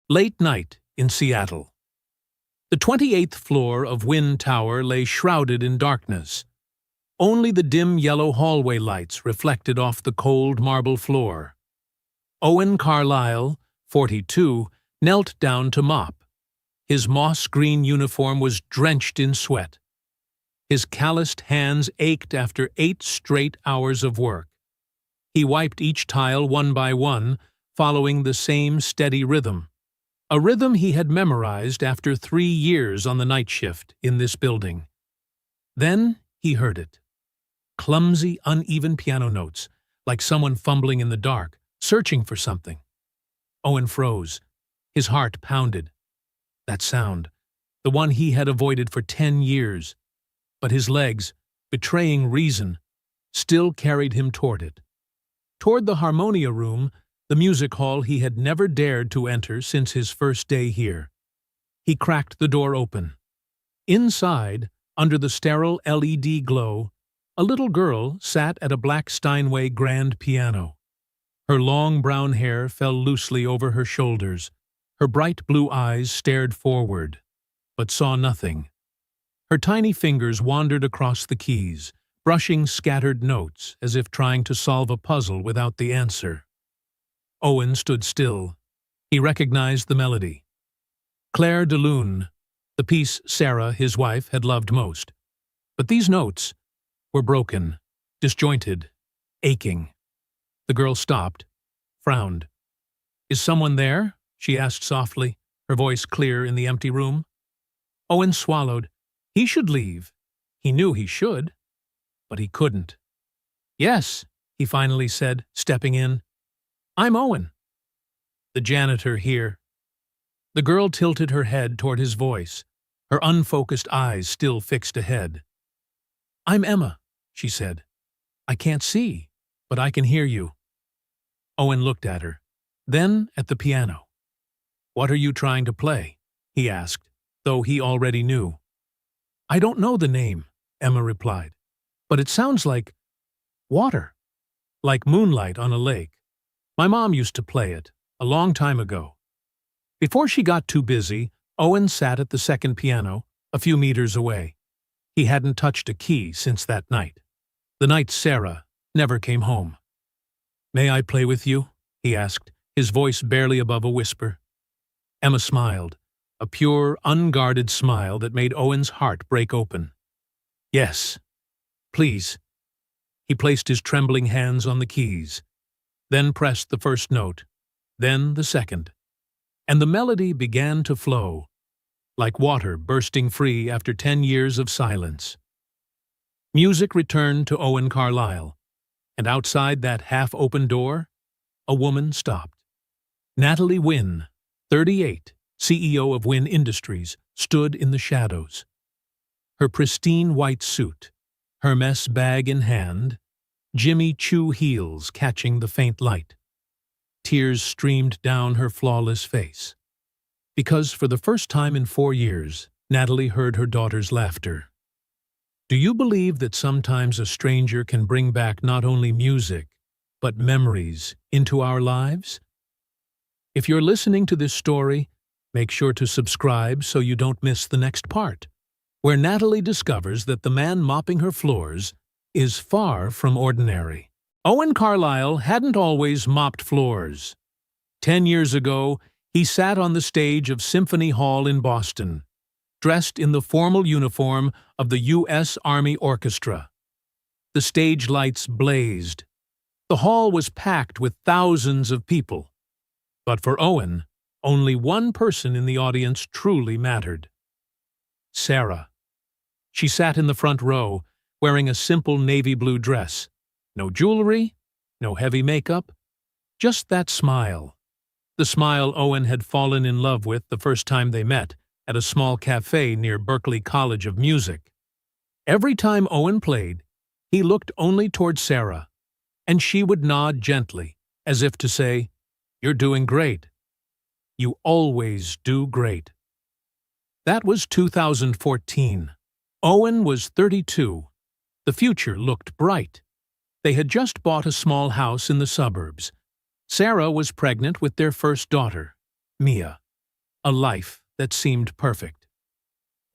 Late night in Seattle. The 28th floor of Wynn Tower lay shrouded in darkness. Only the dim yellow hallway lights reflected off the cold marble floor. Owen Carlyle, 42, knelt down to mop. His moss-green uniform was drenched in sweat. His calloused hands ached after 8 straight hours of work. He wiped each tile one by one, following the same steady rhythm. A rhythm he had memorized after 3 years on the night shift in this building. Then he heard it. Clumsy, uneven piano notes, like someone fumbling in the dark, searching for something. Owen froze. His heart pounded. That sound, the one he had avoided for 10 years. But his legs, betraying reason, still carried him toward it. Toward the harmonia room, the music hall he had never dared to enter since his first day here. He cracked the door open. Inside, under the sterile LED glow, a little girl sat at a black Steinway grand piano. Her long brown hair fell loosely over her shoulders. Her bright blue eyes stared forward, but saw nothing. Her tiny fingers wandered across the keys, brushing scattered notes as if trying to solve a puzzle without the answer. Owen stood still. He recognized the melody. Claire de Lune, the piece Sarah, his wife, had loved most. But these notes were broken, disjointed, aching. The girl stopped, frowned. "Is someone there?" she asked softly, her voice clear in the empty room. Owen swallowed. He should leave. He knew he should, but he couldn't. "Yes," he finally said, stepping in. "I'm Owen." "The janitor here." The girl tilted her head toward his voice, her unfocused eyes still fixed ahead. "I'm Emma," she said. "I can't see, but I can hear you." Owen looked at her, then at the piano. "What are you trying to play?" he asked, though he already knew. "I don't know the name," Emma replied, "but it sounds like water, like moonlight on a lake. My mom used to play it, a long time ago." Before she got too busy, Owen sat at the second piano, a few meters away. He hadn't touched a key since that night. The night Sarah never came home. "May I play with you?" he asked, his voice barely above a whisper. Emma smiled, a pure, unguarded smile that made Owen's heart break open. "Yes, please." He placed his trembling hands on the keys, then pressed the first note, then the second. And the melody began to flow, like water bursting free after 10 years of silence. Music returned to Owen Carlyle, and outside that half-open door, a woman stopped. Natalie Wynn, 38, CEO of Wynn Industries, stood in the shadows. Her pristine white suit, Hermes bag in hand, Jimmy Choo heels catching the faint light. Tears streamed down her flawless face. Because for the first time in 4 years, Natalie heard her daughter's laughter. "Do you believe that sometimes a stranger can bring back not only music, but memories into our lives?" If you're listening to this story, make sure to subscribe so you don't miss the next part, where Natalie discovers that the man mopping her floors is far from ordinary. Owen Carlyle hadn't always mopped floors. 10 years ago, he sat on the stage of Symphony Hall in Boston, dressed in the formal uniform of the U.S. Army Orchestra. The stage lights blazed. The hall was packed with thousands of people. But for Owen, only one person in the audience truly mattered. Sarah. She sat in the front row, wearing a simple navy blue dress. No jewelry, no heavy makeup, just that smile. The smile Owen had fallen in love with the first time they met at a small cafe near Berklee College of Music. Every time Owen played, he looked only toward Sarah, and she would nod gently, as if to say, "You're doing great. You always do great." That was 2014. Owen was 32. The future looked bright. They had just bought a small house in the suburbs. Sarah was pregnant with their first daughter, Mia. a life that seemed perfect.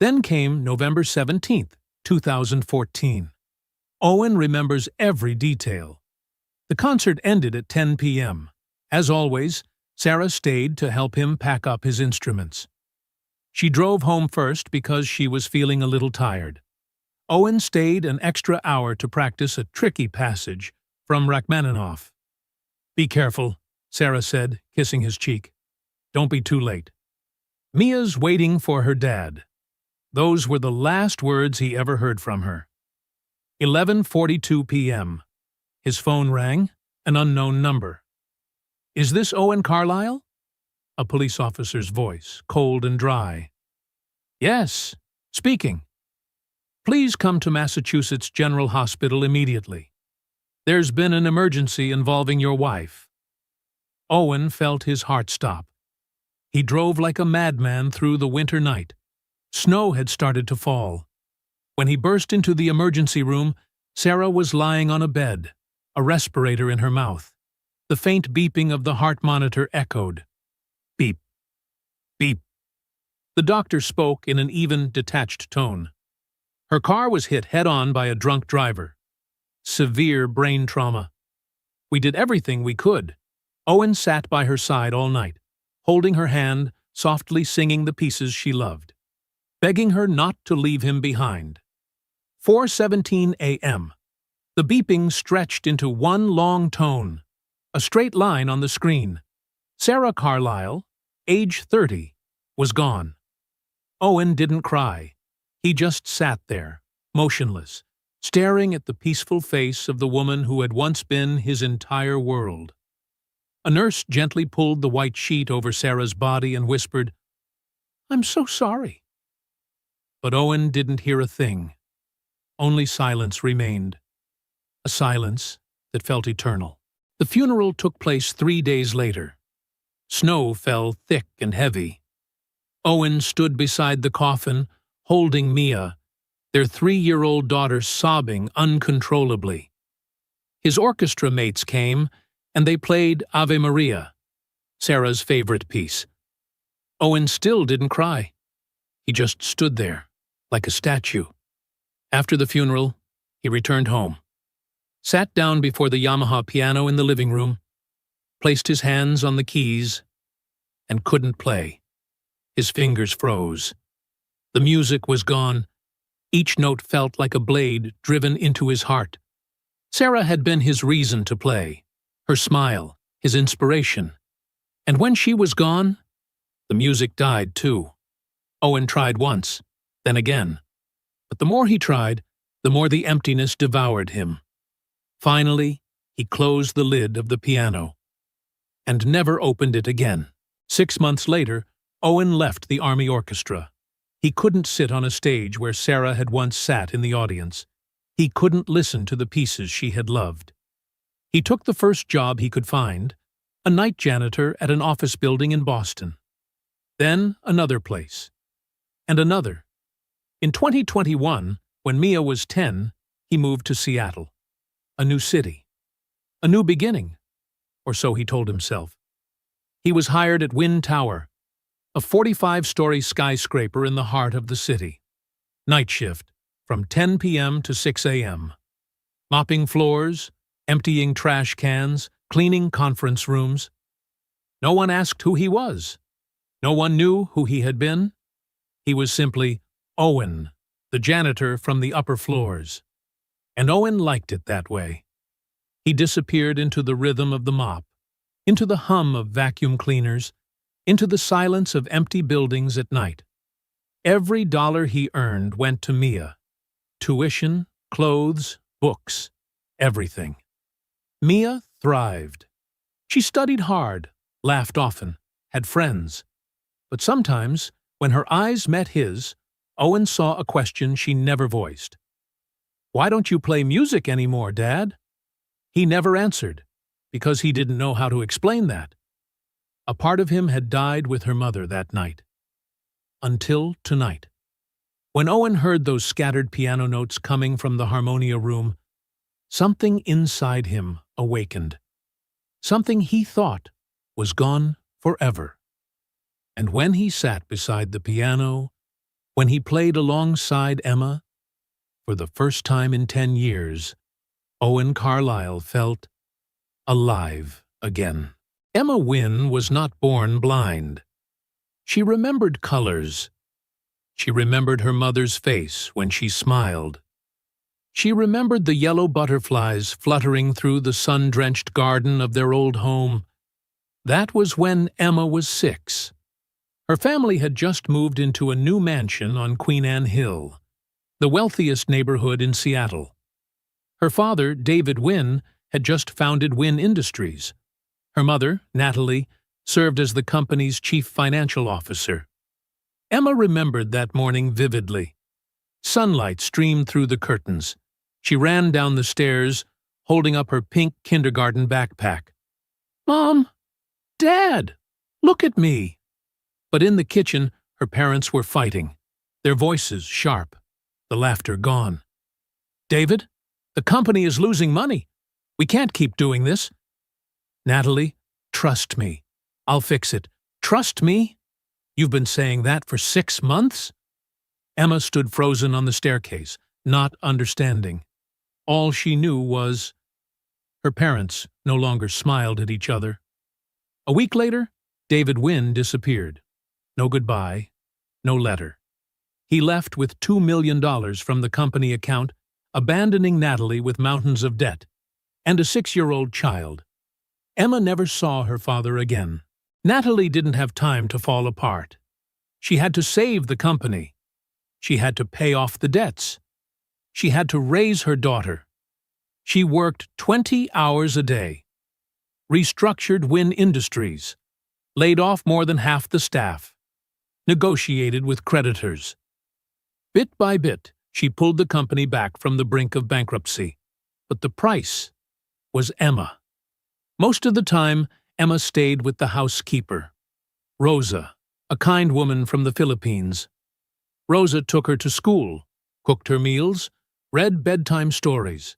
Then came November 17th, 2014. Owen remembers every detail. The concert ended at 10 p.m. As always, Sarah stayed to help him pack up his instruments. She drove home first because she was feeling a little tired. Owen stayed an extra hour to practice a tricky passage from Rachmaninoff. "Be careful," Sarah said, kissing his cheek. "Don't be too late." "Mia's waiting for her dad." Those were the last words he ever heard from her. 11:42 p.m. His phone rang, an unknown number. "Is this Owen Carlyle?" A police officer's voice, cold and dry. "Yes, speaking. Please come to Massachusetts General Hospital immediately. There's been an emergency involving your wife." Owen felt his heart stop. He drove like a madman through the winter night. Snow had started to fall. When he burst into the emergency room, Sarah was lying on a bed, a respirator in her mouth. The faint beeping of the heart monitor echoed. Beep. Beep. The doctor spoke in an even, detached tone. Her car was hit head-on by a drunk driver. Severe brain trauma. "We did everything we could." Owen sat by her side all night, holding her hand, softly singing the pieces she loved, begging her not to leave him behind. 4:17 a.m. The beeping stretched into one long tone, a straight line on the screen. Sarah Carlyle, age 30, was gone. Owen didn't cry. He just sat there, motionless, staring at the peaceful face of the woman who had once been his entire world. A nurse gently pulled the white sheet over Sarah's body and whispered, "I'm so sorry." But Owen didn't hear a thing. Only silence remained. A silence that felt eternal. The funeral took place 3 days later. Snow fell thick and heavy. Owen stood beside the coffin, holding Mia, their 3-year-old daughter sobbing uncontrollably. His orchestra mates came, and they played Ave Maria, Sarah's favorite piece. Owen still didn't cry. He just stood there, like a statue. After the funeral, he returned home, sat down before the Yamaha piano in the living room, placed his hands on the keys, and couldn't play. His fingers froze. The music was gone. Each note felt like a blade driven into his heart. Sarah had been his reason to play, her smile, his inspiration. And when she was gone, the music died too. Owen tried once, then again. But the more he tried, the more the emptiness devoured him. Finally, he closed the lid of the piano and never opened it again. 6 months later, Owen left the Army Orchestra. He couldn't sit on a stage where Sarah had once sat in the audience. He couldn't listen to the pieces she had loved. He took the first job he could find, a night janitor at an office building in Boston. Then another place. And another. In 2021, when Mia was 10, he moved to Seattle. A new city. A new beginning. Or so he told himself. He was hired at Wind Tower, a 45-story skyscraper in the heart of the city. Night shift, from 10 p.m. to 6 a.m. Mopping floors, emptying trash cans, cleaning conference rooms. No one asked who he was. No one knew who he had been. He was simply Owen, the janitor from the upper floors. And Owen liked it that way. He disappeared into the rhythm of the mop, into the hum of vacuum cleaners, into the silence of empty buildings at night. Every dollar he earned went to Mia. Tuition, clothes, books, everything. Mia thrived. She studied hard, laughed often, had friends. But sometimes, when her eyes met his, Owen saw a question she never voiced. "Why don't you play music anymore, Dad?" He never answered, because he didn't know how to explain that. A part of him had died with her mother that night. Until tonight. When Owen heard those scattered piano notes coming from the harmonia room, something inside him awakened. Something he thought was gone forever. And when he sat beside the piano, when he played alongside Emma, for the first time in 10 years, Owen Carlyle felt alive again. Emma Wynne was not born blind. She remembered colors. She remembered her mother's face when she smiled. She remembered the yellow butterflies fluttering through the sun-drenched garden of their old home. That was when Emma was 6. Her family had just moved into a new mansion on Queen Anne Hill, the wealthiest neighborhood in Seattle. Her father, David Wynne, had just founded Wynne Industries. Her mother, Natalie, served as the company's chief financial officer. Emma remembered that morning vividly. Sunlight streamed through the curtains. She ran down the stairs, holding up her pink kindergarten backpack. "Mom! Dad! Look at me!" But in the kitchen, her parents were fighting, their voices sharp, the laughter gone. "David, the company is losing money. We can't keep doing this." "Natalie, trust me. I'll fix it. Trust me? You've been saying that for 6 months?" Emma stood frozen on the staircase, not understanding. All she knew was her parents no longer smiled at each other. A week later, David Wynne disappeared. No goodbye, no letter. He left with $2 million from the company account, abandoning Natalie with mountains of debt and a 6-year-old child. Emma never saw her father again. Natalie didn't have time to fall apart. She had to save the company. She had to pay off the debts. She had to raise her daughter. She worked 20 hours a day, restructured Wynne Industries, laid off more than half the staff, negotiated with creditors. Bit by bit, she pulled the company back from the brink of bankruptcy. But the price was Emma. Most of the time, Emma stayed with the housekeeper, Rosa, a kind woman from the Philippines. Rosa took her to school, cooked her meals, read bedtime stories.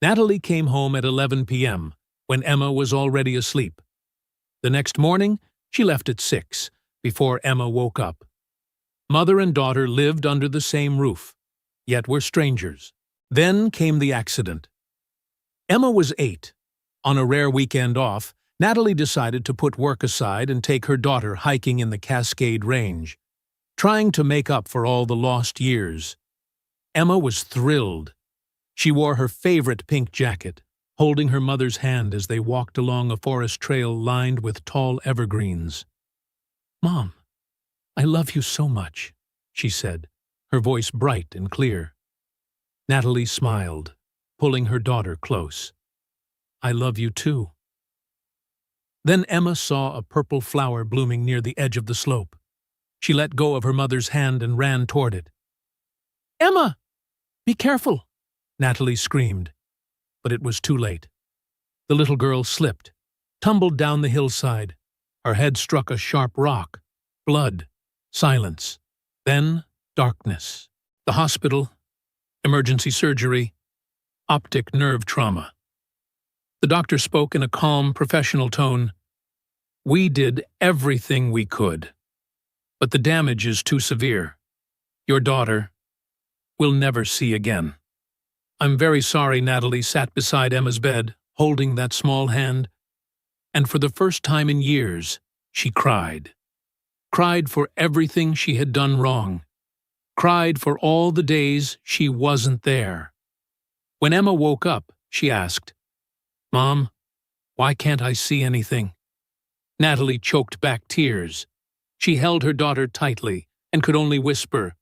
Natalie came home at 11 p.m., when Emma was already asleep. The next morning, she left at 6, before Emma woke up. Mother and daughter lived under the same roof, yet were strangers. Then came the accident. Emma was 8. On a rare weekend off, Natalie decided to put work aside and take her daughter hiking in the Cascade Range, trying to make up for all the lost years. Emma was thrilled. She wore her favorite pink jacket, holding her mother's hand as they walked along a forest trail lined with tall evergreens. "Mom, I love you so much," she said, her voice bright and clear. Natalie smiled, pulling her daughter close. "I love you too." Then Emma saw a purple flower blooming near the edge of the slope. She let go of her mother's hand and ran toward it. "Emma! Be careful!" Natalie screamed. But it was too late. The little girl slipped, tumbled down the hillside. Her head struck a sharp rock. Blood. Silence. Then darkness. The hospital. Emergency surgery. Optic nerve trauma. The doctor spoke in a calm, professional tone. "We did everything we could, but the damage is too severe. Your daughter will never see again." "I'm very sorry." Natalie sat beside Emma's bed, holding that small hand, and for the first time in years, she cried. Cried for everything she had done wrong. Cried for all the days she wasn't there. When Emma woke up, she asked, "Mom, why can't I see anything?" Natalie choked back tears. She held her daughter tightly and could only whisper,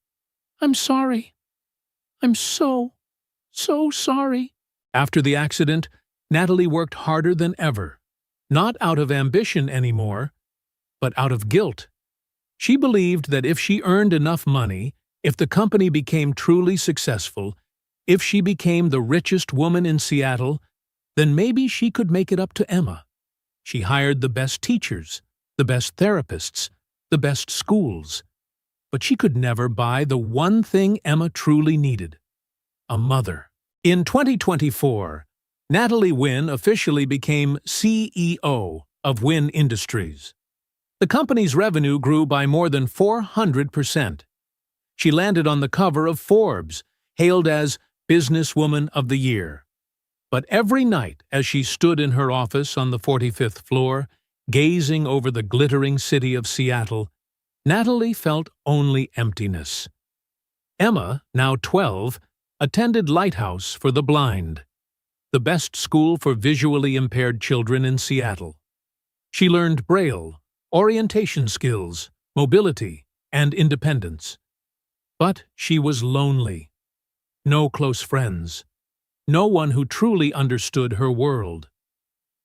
"I'm sorry. I'm so sorry." After the accident, Natalie worked harder than ever, not out of ambition anymore, but out of guilt. She believed that if she earned enough money, if the company became truly successful, if she became the richest woman in Seattle, then maybe she could make it up to Emma. She hired the best teachers, the best therapists, the best schools. But she could never buy the one thing Emma truly needed: a mother. In 2024, Natalie Wynne officially became CEO of Wynne Industries. The company's revenue grew by more than 400%. She landed on the cover of Forbes, hailed as Businesswoman of the Year. But every night, as she stood in her office on the 45th floor, gazing over the glittering city of Seattle, Natalie felt only emptiness. Emma, now 12, attended Lighthouse for the Blind, the best school for visually impaired children in Seattle. She learned Braille, orientation skills, mobility, and independence. But she was lonely. No close friends. No one who truly understood her world.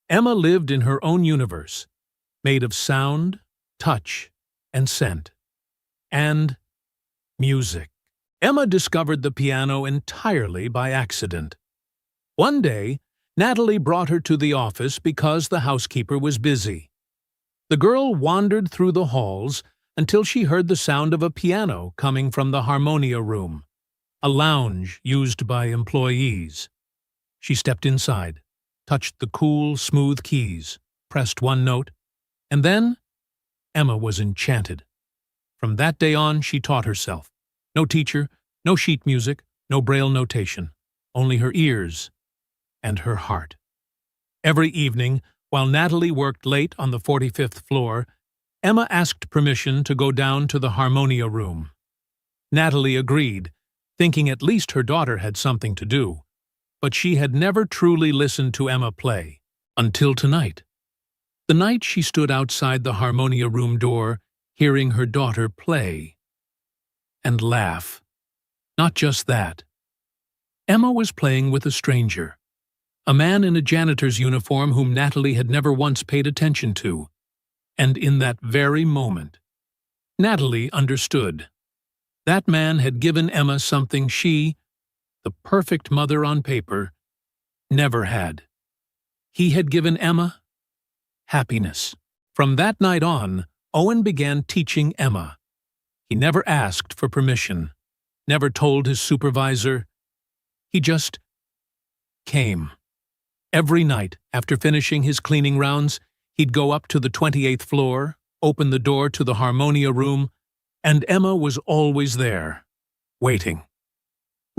Emma lived in her own universe, made of sound, touch, and scent. And music. Emma discovered the piano entirely by accident. One day, Natalie brought her to the office because the housekeeper was busy. The girl wandered through the halls until she heard the sound of a piano coming from the harmonia room, a lounge used by employees. She stepped inside, touched the cool, smooth keys, pressed one note, and then Emma was enchanted. From that day on, she taught herself. No teacher, no sheet music, no Braille notation, only her ears and her heart. Every evening, while Natalie worked late on the 45th floor, Emma asked permission to go down to the harmonia room. Natalie agreed, thinking at least her daughter had something to do. But she had never truly listened to Emma play, until tonight. The night she stood outside the harmonia room door, hearing her daughter play and laugh. Not just that. Emma was playing with a stranger, a man in a janitor's uniform whom Natalie had never once paid attention to. And in that very moment, Natalie understood. That man had given Emma something she, the perfect mother on paper, never had. He had given Emma happiness. From that night on, Owen began teaching Emma. He never asked for permission, never told his supervisor. He just came. Every night, after finishing his cleaning rounds, he'd go up to the 28th floor, open the door to the harmonia room, and Emma was always there, waiting.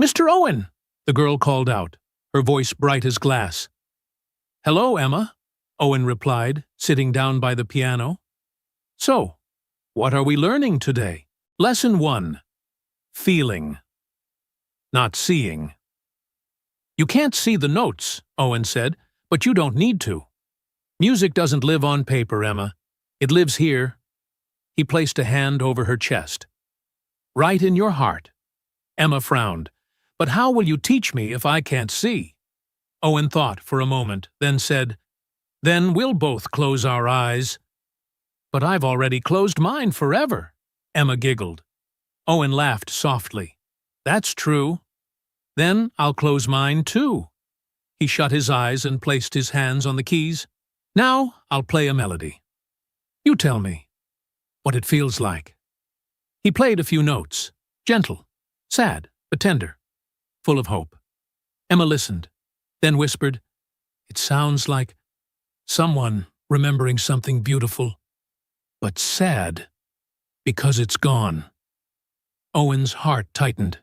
"Mr. Owen!" the girl called out, her voice bright as glass. "Hello, Emma," Owen replied, sitting down by the piano. "So, what are we learning today?" Lesson 1. Feeling. Not seeing. "You can't see the notes," Owen said, "but you don't need to. Music doesn't live on paper, Emma. It lives here." He placed a hand over her chest. "Right in your heart." Emma frowned. "But how will you teach me if I can't see?" Owen thought for a moment, then said, "Then we'll both close our eyes." "But I've already closed mine forever," Emma giggled. Owen laughed softly. "That's true. Then I'll close mine too." He shut his eyes and placed his hands on the keys. "Now I'll play a melody. You tell me what it feels like." He played a few notes, gentle, sad, but tender, full of hope. Emma listened, then whispered, "It sounds like someone remembering something beautiful, but sad because it's gone." Owen's heart tightened.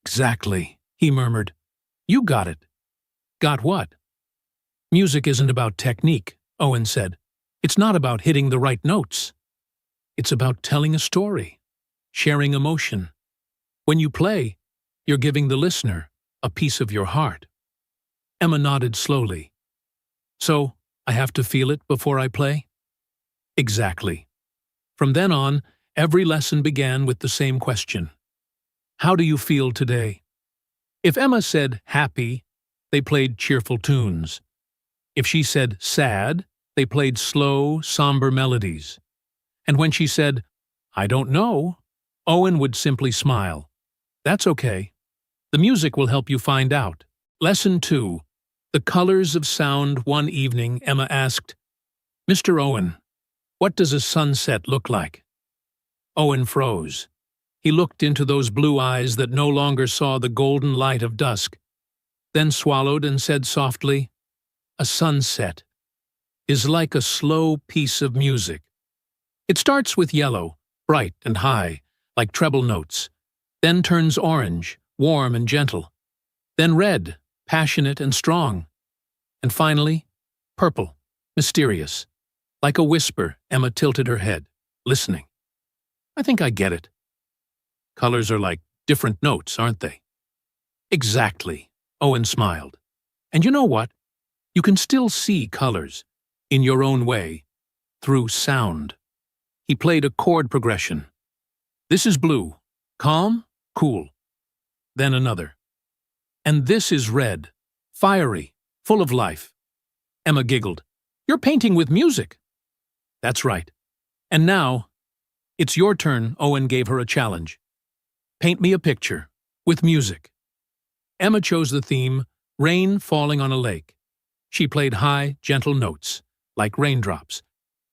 "Exactly," he murmured. "You got it." "Got what?" "Music isn't about technique," Owen said. "It's not about hitting the right notes. It's about telling a story, sharing emotion. When you play, you're giving the listener a piece of your heart." Emma nodded slowly. "So, I have to feel it before I play?" "Exactly." From then on, every lesson began with the same question. "How do you feel today?" If Emma said happy, they played cheerful tunes. If she said sad, they played slow, somber melodies. And when she said, "I don't know," Owen would simply smile. "That's okay. The music will help you find out." Lesson 2. The Colors of Sound. One evening, Emma asked, "Mr. Owen, what does a sunset look like?" Owen froze. He looked into those blue eyes that no longer saw the golden light of dusk, then swallowed and said softly, "A sunset is like a slow piece of music. It starts with yellow, bright and high, like treble notes, then turns orange, warm and gentle, then red, passionate and strong, and finally, purple, mysterious. Like a whisper, Emma tilted her head, listening. I think I get it. Colors are like different notes, aren't they? Exactly, Owen smiled. And you know what? You can still see colors, in your own way, through sound. He played a chord progression. This is blue, calm, cool. Then another. And this is red, fiery, full of life. Emma giggled. You're painting with music. That's right. And now, it's your turn, Owen gave her a challenge. Paint me a picture, with music. Emma chose the theme, rain falling on a lake. She played high, gentle notes, like raindrops,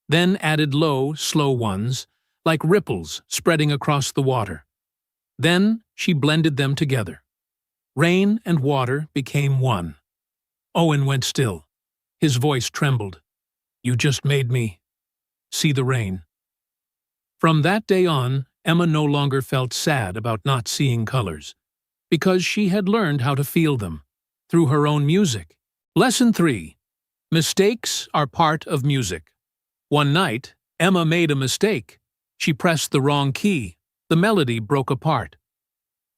then added low, slow ones, like ripples spreading across the water. Then she blended them together. Rain and water became one. Owen went still. His voice trembled. You just made me see the rain. From that day on, Emma no longer felt sad about not seeing colors, because she had learned how to feel them, through her own music. Lesson 3. Mistakes are part of music. One night, Emma made a mistake. She pressed the wrong key. The melody broke apart.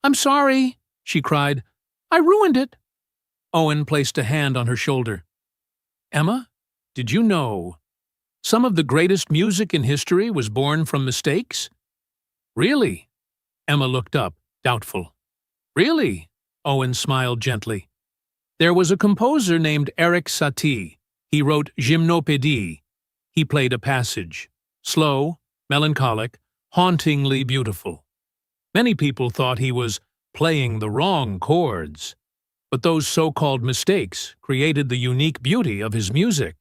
I'm sorry, she cried. I ruined it. Owen placed a hand on her shoulder. Emma, did you know some of the greatest music in history was born from mistakes? Really? Emma looked up, doubtful. Really? Owen smiled gently. There was a composer named Erik Satie. He wrote Gymnopédie. He played a passage. Slow, melancholic, hauntingly beautiful. Many people thought he was playing the wrong chords. But those so-called mistakes created the unique beauty of his music.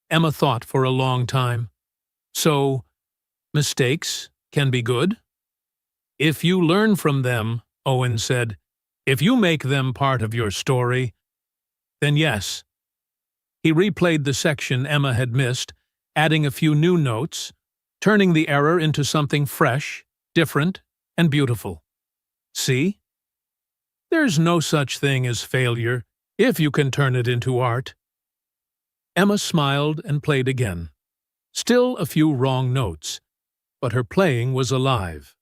Emma thought for a long time. So, mistakes can be good? If you learn from them, Owen said, if you make them part of your story, then yes. He replayed the section Emma had missed, adding a few new notes, turning the error into something fresh, different, and beautiful. See? There's no such thing as failure if you can turn it into art. Emma smiled and played again. Still a few wrong notes, but her playing was alive,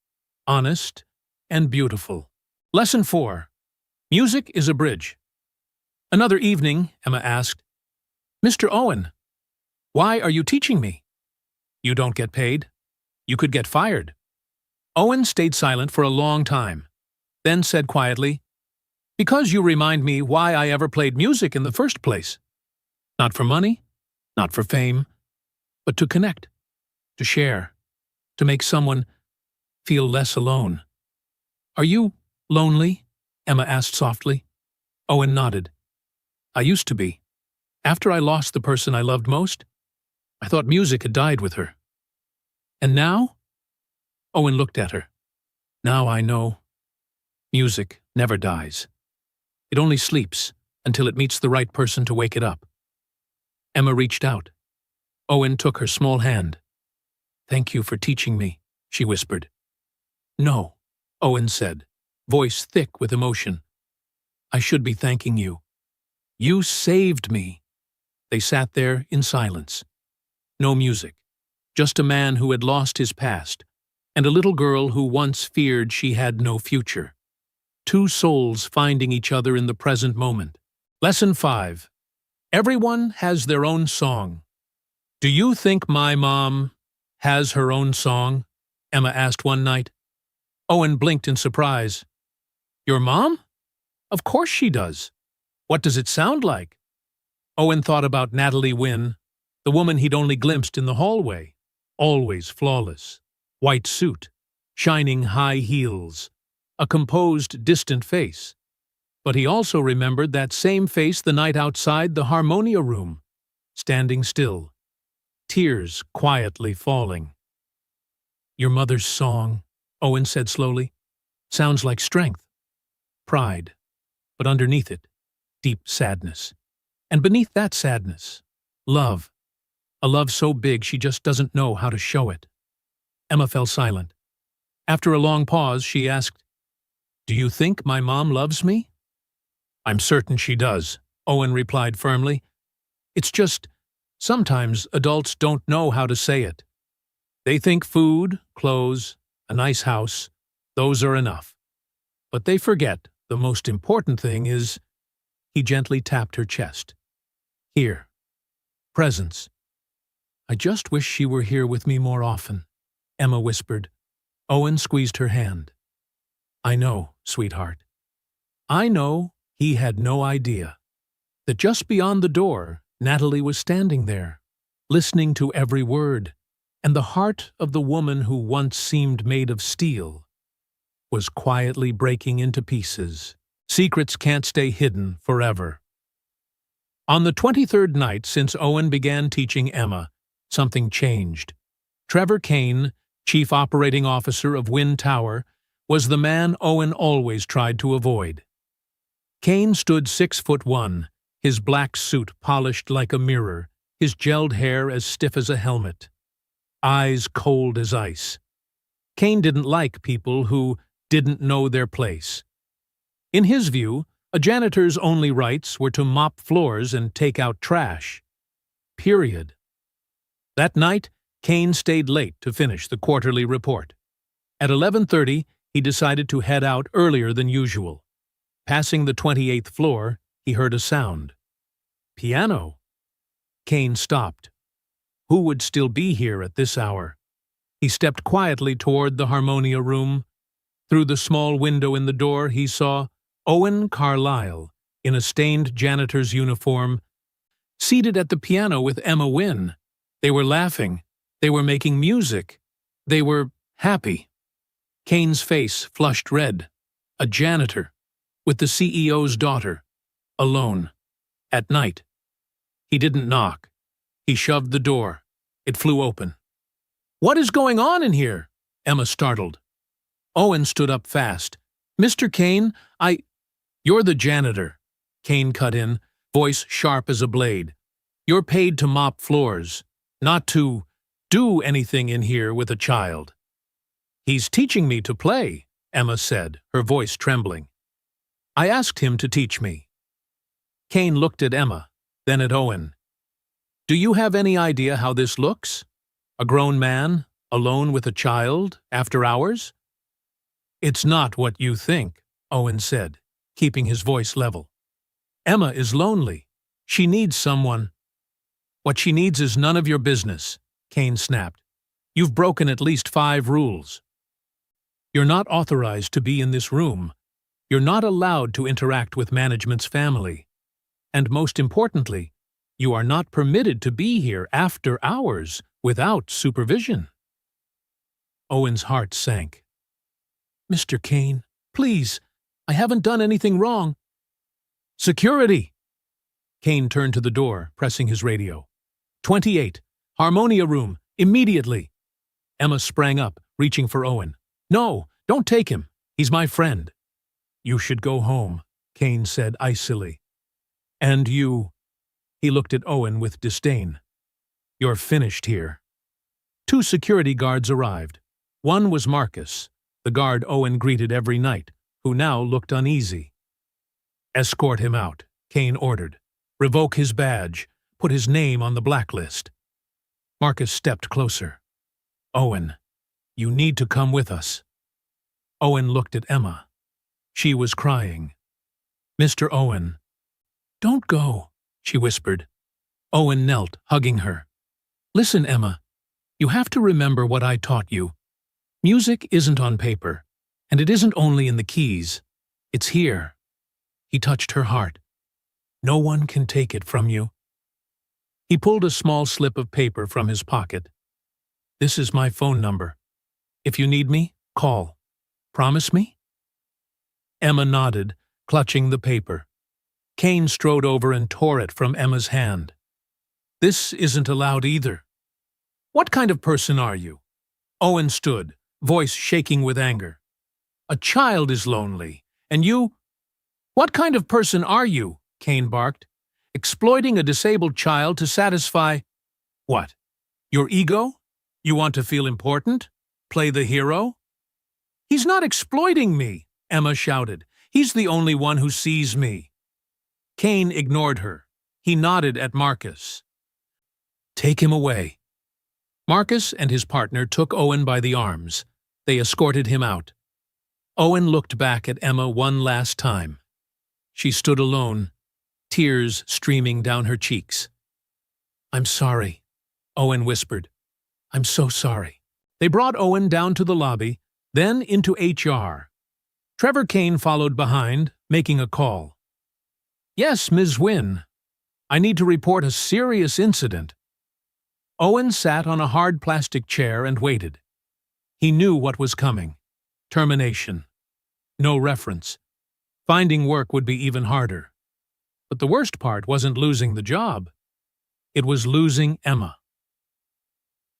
honest, and beautiful. Lesson 4. Music is a bridge. Another evening, Emma asked, Mr. Owen, why are you teaching me? You don't get paid. You could get fired. Owen stayed silent for a long time, then said quietly, because you remind me why I ever played music in the first place. Not for money, not for fame, but to connect, to share, to make someone feel less alone. Are you lonely? Emma asked softly. Owen nodded. I used to be. After I lost the person I loved most, I thought music had died with her. And now? Owen looked at her. Now I know. Music never dies. It only sleeps until it meets the right person to wake it up. Emma reached out. Owen took her small hand. Thank you for teaching me, she whispered. No, Owen said, voice thick with emotion. I should be thanking you. You saved me. They sat there in silence. No music, just a man who had lost his past, and a little girl who once feared she had no future. Two souls finding each other in the present moment. Lesson 5. Everyone has their own song. Do you think my mom has her own song? Emma asked one night. Owen blinked in surprise. Your mom? Of course she does. What does it sound like? Owen thought about Natalie Wynn, the woman he'd only glimpsed in the hallway. Always flawless. White suit, shining high heels, a composed, distant face. But he also remembered that same face the night outside the harmonia room, standing still, tears quietly falling. Your mother's song, Owen said slowly, sounds like strength, pride, but underneath it, deep sadness. And beneath that sadness, love. A love so big she just doesn't know how to show it. Emma fell silent. After a long pause, she asked, "Do you think my mom loves me?" "I'm certain she does," Owen replied firmly. "It's just, sometimes adults don't know how to say it. They think food, clothes, a nice house, those are enough. But they forget the most important thing is—" He gently tapped her chest. "Here. Presents." "I just wish she were here with me more often," Emma whispered. Owen squeezed her hand. "I know, sweetheart." I know he had no idea that just beyond the door, Natalie was standing there, listening to every word, and the heart of the woman who once seemed made of steel was quietly breaking into pieces. Secrets can't stay hidden forever. On the 23rd night since Owen began teaching Emma, something changed. Trevor Kane, Chief Operating Officer of Wind Tower, was the man Owen always tried to avoid. Kane stood 6'1", his black suit polished like a mirror, his gelled hair as stiff as a helmet, eyes cold as ice. Kane didn't like people who didn't know their place. In his view, a janitor's only rights were to mop floors and take out trash. Period. That night, Kane stayed late to finish the quarterly report. At 11:30, he decided to head out earlier than usual. Passing the 28th floor, he heard a sound. Piano. Kane stopped. Who would still be here at this hour? He stepped quietly toward the harmonia room. Through the small window in the door, he saw Owen Carlyle, in a stained janitor's uniform, seated at the piano with Emma Wynne. They were laughing. They were making music. They were happy. Kane's face flushed red. A janitor, with the CEO's daughter, alone, at night. He didn't knock. He shoved the door. It flew open. "What is going on in here?" Emma startled. Owen stood up fast. "Mr. Kane, You're the janitor," Kane cut in, voice sharp as a blade. "You're paid to mop floors, not to do anything in here with a child." "He's teaching me to play," Emma said, her voice trembling. "I asked him to teach me." Kane looked at Emma, then at Owen. "Do you have any idea how this looks? A grown man, alone with a child, after hours?" "It's not what you think," Owen said, keeping his voice level. "Emma is lonely. She needs someone." "What she needs is none of your business," Kane snapped. "You've broken at least 5 rules. You're not authorized to be in this room. You're not allowed to interact with management's family. And most importantly, you are not permitted to be here after hours without supervision." Owen's heart sank. "Mr. Kane, please, I haven't done anything wrong." "Security!" Kane turned to the door, pressing his radio. 28, Harmonia Room, immediately!" Emma sprang up, reaching for Owen. "No, don't take him. He's my friend." "You should go home," Kane said icily. "And you—" He looked at Owen with disdain. "You're finished here." 2 security guards arrived. One was Marcus, the guard Owen greeted every night, who now looked uneasy. "Escort him out," Kane ordered. "Revoke his badge. Put his name on the blacklist." Marcus stepped closer. "Owen, you need to come with us." Owen looked at Emma. She was crying. "Mr. Owen." "Don't go," she whispered. Owen knelt, hugging her. "Listen, Emma, you have to remember what I taught you. Music isn't on paper, and it isn't only in the keys. It's here." He touched her heart. "No one can take it from you." He pulled a small slip of paper from his pocket. "This is my phone number. If you need me, call. Promise me?" Emma nodded, clutching the paper. Kane strode over and tore it from Emma's hand. "This isn't allowed either." "What kind of person are you?" Owen stood, voice shaking with anger. "A child is lonely, and you—" "What kind of person are you?" Kane barked. "Exploiting a disabled child to satisfy—" "What? Your ego? You want to feel important? play the hero? He's not exploiting me, Emma shouted. He's the only one who sees me. Kane ignored her. He nodded at Marcus. Take him away. Marcus and his partner took Owen by the arms. They escorted him out. Owen looked back at Emma one last time. She stood alone, tears streaming down her cheeks. I'm sorry, Owen whispered. I'm so sorry. They brought Owen down to the lobby, then into HR. Trevor Kane followed behind, making a call. Yes, Ms. Wynne. I need to report a serious incident. Owen sat on a hard plastic chair and waited. He knew what was coming. Termination. No reference. Finding work would be even harder. But the worst part wasn't losing the job. It was losing Emma.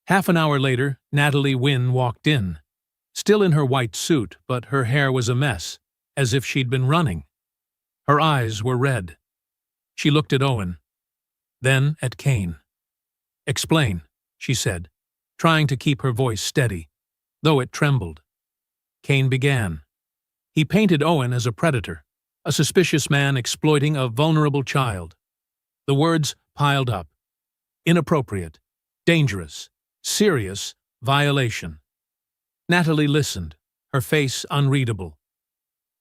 Half an hour later, Natalie Wynne walked in, still in her white suit, but her hair was a mess, as if she'd been running. Her eyes were red. She looked at Owen, then at Kane. Explain, she said, trying to keep her voice steady, though it trembled. Kane began. He painted Owen as a predator, a suspicious man exploiting a vulnerable child. The words piled up. Inappropriate, dangerous, serious violation. Natalie listened, her face unreadable.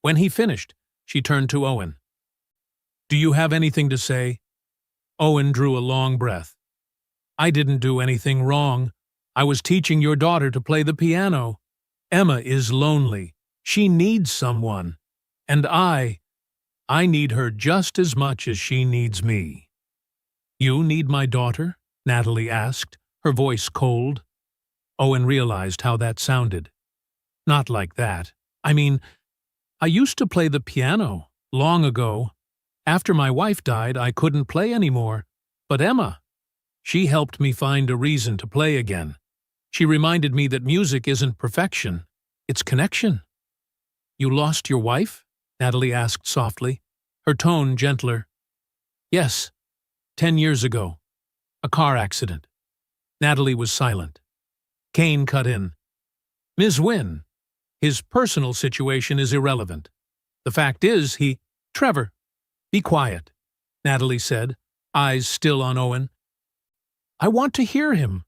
When he finished, she turned to Owen. Do you have anything to say? Owen drew a long breath. I didn't do anything wrong. I was teaching your daughter to play the piano. Emma is lonely. She needs someone. And I need her just as much as she needs me. You need my daughter? Natalie asked, her voice cold. Owen realized how that sounded. Not like that. I mean, I used to play the piano, long ago. After my wife died, I couldn't play anymore. But Emma, she helped me find a reason to play again. She reminded me that music isn't perfection, it's connection. You lost your wife? Natalie asked softly, her tone gentler. Yes, 10 years ago. A car accident. Natalie was silent. Kane cut in. Ms. Wynne, his personal situation is irrelevant. The fact is, Trevor, be quiet, Natalie said, eyes still on Owen. I want to hear him.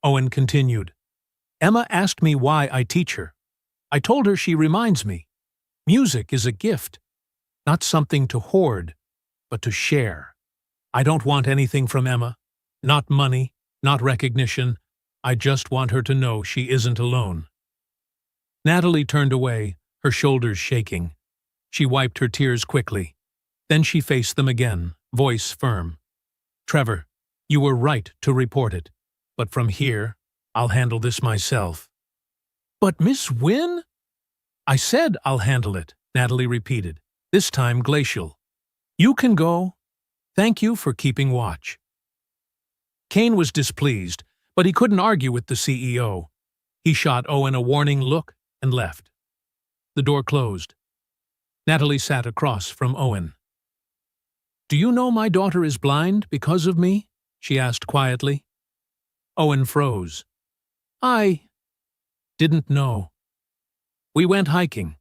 Owen continued. Emma asked me why I teach her. I told her she reminds me. Music is a gift, not something to hoard, but to share. I don't want anything from Emma, not money, not recognition. I just want her to know she isn't alone. Natalie turned away, her shoulders shaking. She wiped her tears quickly. Then she faced them again, voice firm. Trevor, you were right to report it, but from here, I'll handle this myself. But Miss Wynne? I said I'll handle it, Natalie repeated, this time glacial. You can go. Thank you for keeping watch. Kane was displeased, but he couldn't argue with the CEO. He shot Owen a warning look and left. The door closed. Natalie sat across from Owen. Do you know my daughter is blind because of me? She asked quietly. Owen froze. I didn't know. We went hiking.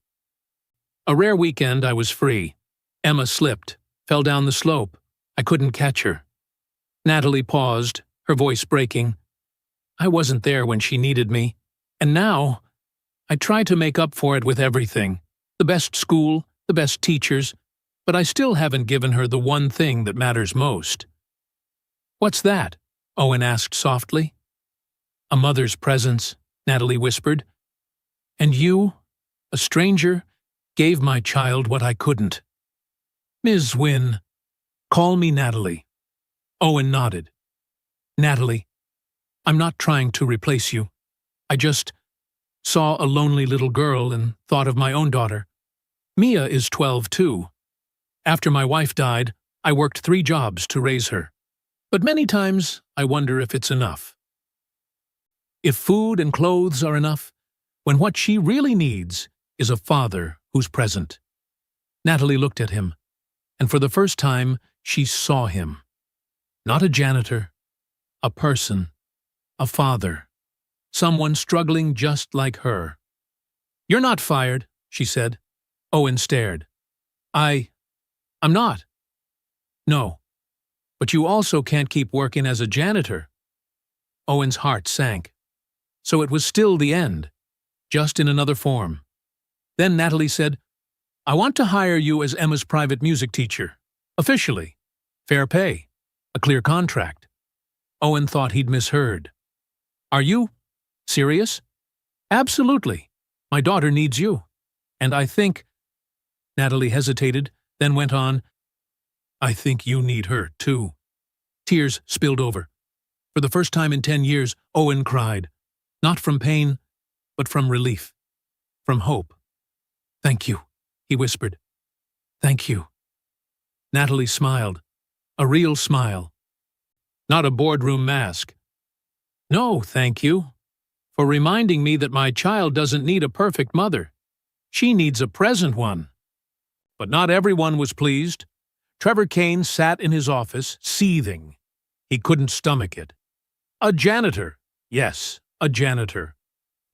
A rare weekend I was free. Emma slipped, fell down the slope. I couldn't catch her. Natalie paused, her voice breaking. I wasn't there when she needed me. And now, I try to make up for it with everything. The best school, the best teachers, but I still haven't given her the one thing that matters most. What's that? Owen asked softly. A mother's presence, Natalie whispered. And you, a stranger, gave my child what I couldn't. Ms. Wynne. Call me Natalie. Owen nodded. Natalie, I'm not trying to replace you. I just saw a lonely little girl and thought of my own daughter. Mia is 12 too. After my wife died, I worked 3 jobs to raise her. But many times, I wonder if it's enough. If food and clothes are enough, when what she really needs is a father who's present. Natalie looked at him, and for the first time, she saw him. Not a janitor, a person, a father, someone struggling just like her. "You're not fired," she said. Owen stared. I'm not." "No. But you also can't keep working as a janitor." Owen's heart sank. So it was still the end, just in another form. Then Natalie said, "I want to hire you as Emma's private music teacher. Officially. Fair pay. A clear contract." Owen thought he'd misheard. "Are you serious?" "Absolutely. My daughter needs you. And I think—" Natalie hesitated, then went on, "I think you need her, too." Tears spilled over. For the first time in 10 years, Owen cried. Not from pain, but from relief. From hope. "Thank you," he whispered. "Thank you." Natalie smiled. A real smile. Not a boardroom mask. "No, thank you. For reminding me that my child doesn't need a perfect mother. She needs a present one." But not everyone was pleased. Trevor Kane sat in his office, seething. He couldn't stomach it. A janitor. Yes, a janitor.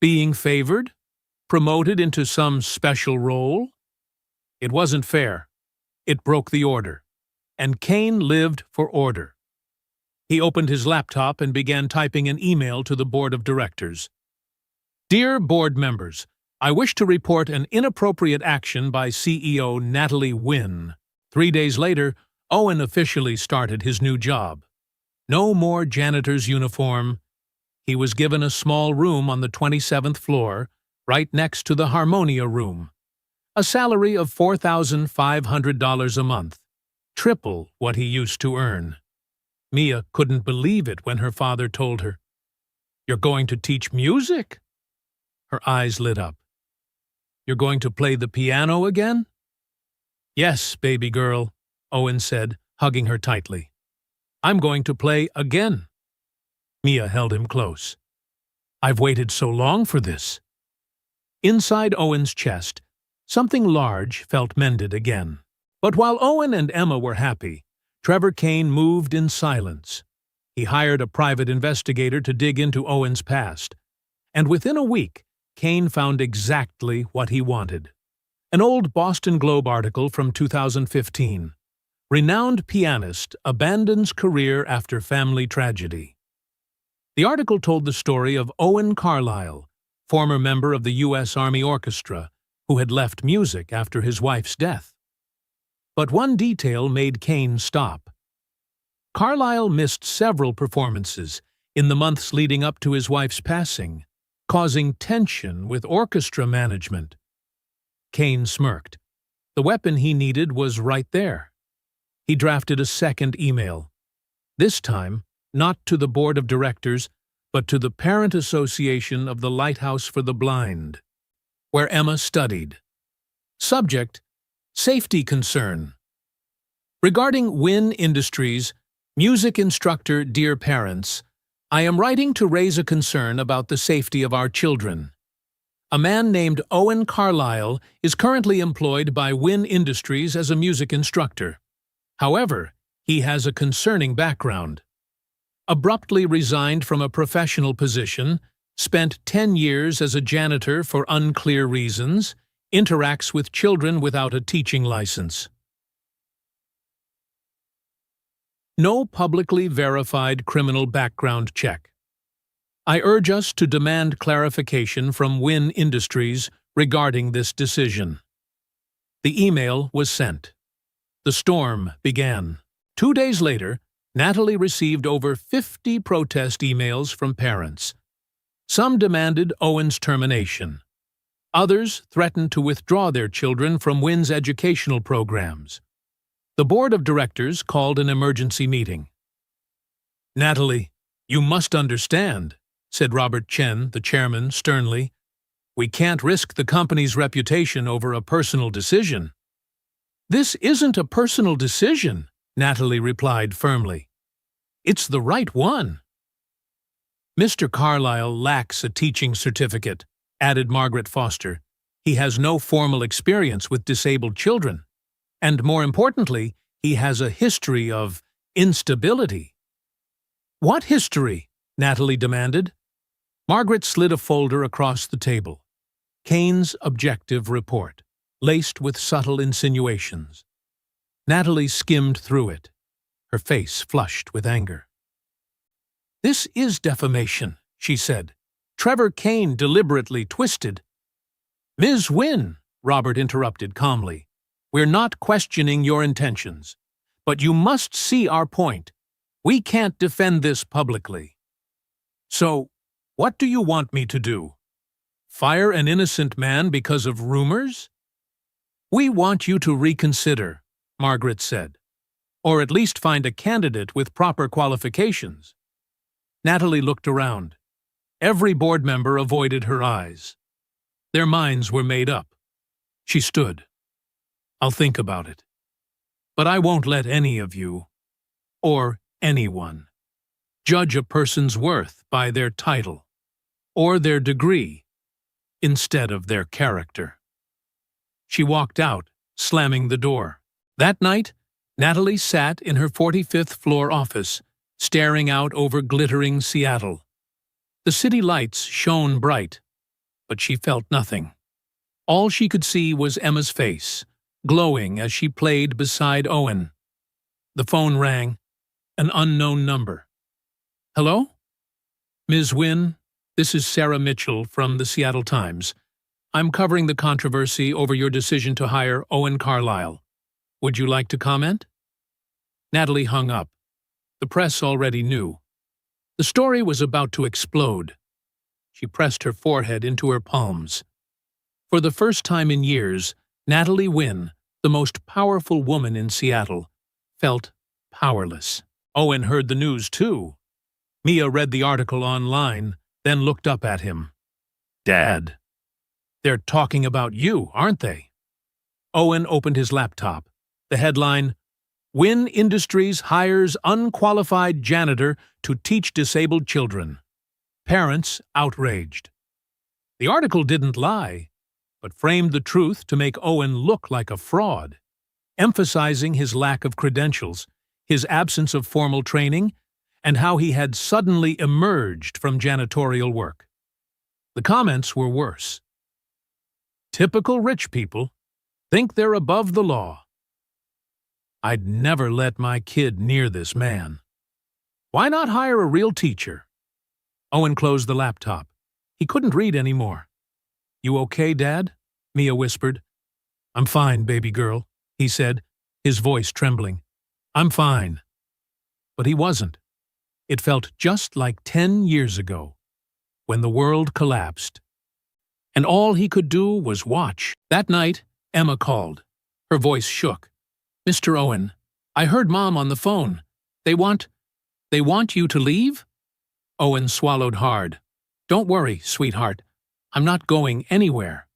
Being favored? Promoted into some special role? It wasn't fair. It broke the order. And Kane lived for order. He opened his laptop and began typing an email to the board of directors. "Dear board members, I wish to report an inappropriate action by CEO Natalie Wynn." 3 days later, Owen officially started his new job. No more janitor's uniform. He was given a small room on the 27th floor, right next to the Harmonia room. A salary of $4,500 a month, triple what he used to earn. Mia couldn't believe it when her father told her, "You're going to teach music?" Her eyes lit up. "You're going to play the piano again?" "Yes, baby girl," Owen said, hugging her tightly. "I'm going to play again." Mia held him close. "I've waited so long for this." Inside Owen's chest, something large felt mended again. But while Owen and Emma were happy, Trevor Kane moved in silence. He hired a private investigator to dig into Owen's past. And within a week, Kane found exactly what he wanted. An old Boston Globe article from 2015. Renowned pianist abandons career after family tragedy. The article told the story of Owen Carlisle, former member of the U.S. Army Orchestra, who had left music after his wife's death. But one detail made Kane stop. Carlisle missed several performances in the months leading up to his wife's passing, causing tension with orchestra management. Kane smirked. The weapon he needed was right there. He drafted a second email. This time, not to the board of directors, but to the Parent Association of the Lighthouse for the Blind, where Emma studied. Subject: Safety concern. Regarding Wynn Industries, music instructor, dear parents, I am writing to raise a concern about the safety of our children. A man named Owen Carlisle is currently employed by Wynn Industries as a music instructor. However, he has a concerning background. Abruptly resigned from a professional position, spent 10 years as a janitor for unclear reasons, interacts with children without a teaching license. No publicly verified criminal background check. I urge us to demand clarification from Wynn Industries regarding this decision. The email was sent. The storm began. 2 days later, Natalie received over 50 protest emails from parents. Some demanded Owen's termination. Others threatened to withdraw their children from Wynn's educational programs. The board of directors called an emergency meeting. "Natalie, you must understand," said Robert Chen, the chairman, sternly. "We can't risk the company's reputation over a personal decision." "This isn't a personal decision," Natalie replied firmly. "It's the right one." "Mr. Carlisle lacks a teaching certificate," added Margaret Foster. "He has no formal experience with disabled children. And more importantly, he has a history of instability." "What history?" Natalie demanded. Margaret slid a folder across the table. Kane's objective report, laced with subtle insinuations. Natalie skimmed through it, her face flushed with anger. "This is defamation," she said. "Trevor Kane deliberately twisted—" "Ms. Wynne," Robert interrupted calmly, "we're not questioning your intentions. But you must see our point. We can't defend this publicly." "So, what do you want me to do? Fire an innocent man because of rumors?" "We want you to reconsider," Margaret said. "Or at least find a candidate with proper qualifications." Natalie looked around. Every board member avoided her eyes. Their minds were made up. She stood. "I'll think about it. But I won't let any of you, or anyone, judge a person's worth by their title or their degree instead of their character." She walked out, slamming the door. That night, Natalie sat in her 45th floor office, staring out over glittering Seattle. The city lights shone bright, but she felt nothing. All she could see was Emma's face, glowing as she played beside Owen. The phone rang. An unknown number. "Hello? Ms. Wynne, this is Sarah Mitchell from the Seattle Times. I'm covering the controversy over your decision to hire Owen Carlisle. Would you like to comment?" Natalie hung up. The press already knew. The story was about to explode. She pressed her forehead into her palms. For the first time in years, Natalie Wynne, the most powerful woman in Seattle, felt powerless. Owen heard the news too. Mia read the article online, then looked up at him. "Dad, they're talking about you, aren't they?" Owen opened his laptop. The headline, "Wynne Industries hires unqualified janitor to teach disabled children. Parents outraged." The article didn't lie, but framed the truth to make Owen look like a fraud, emphasizing his lack of credentials, his absence of formal training, and how he had suddenly emerged from janitorial work. The comments were worse. "Typical rich people think they're above the law. I'd never let my kid near this man. Why not hire a real teacher?" Owen closed the laptop. He couldn't read anymore. "You okay, Dad?" Mia whispered. "I'm fine, baby girl," he said, his voice trembling. "I'm fine." But he wasn't. It felt just like 10 years ago, when the world collapsed. And all he could do was watch. That night, Emma called. Her voice shook. "Mr. Owen, I heard Mom on the phone. They want you to leave?" Owen swallowed hard. "Don't worry, sweetheart. I'm not going anywhere.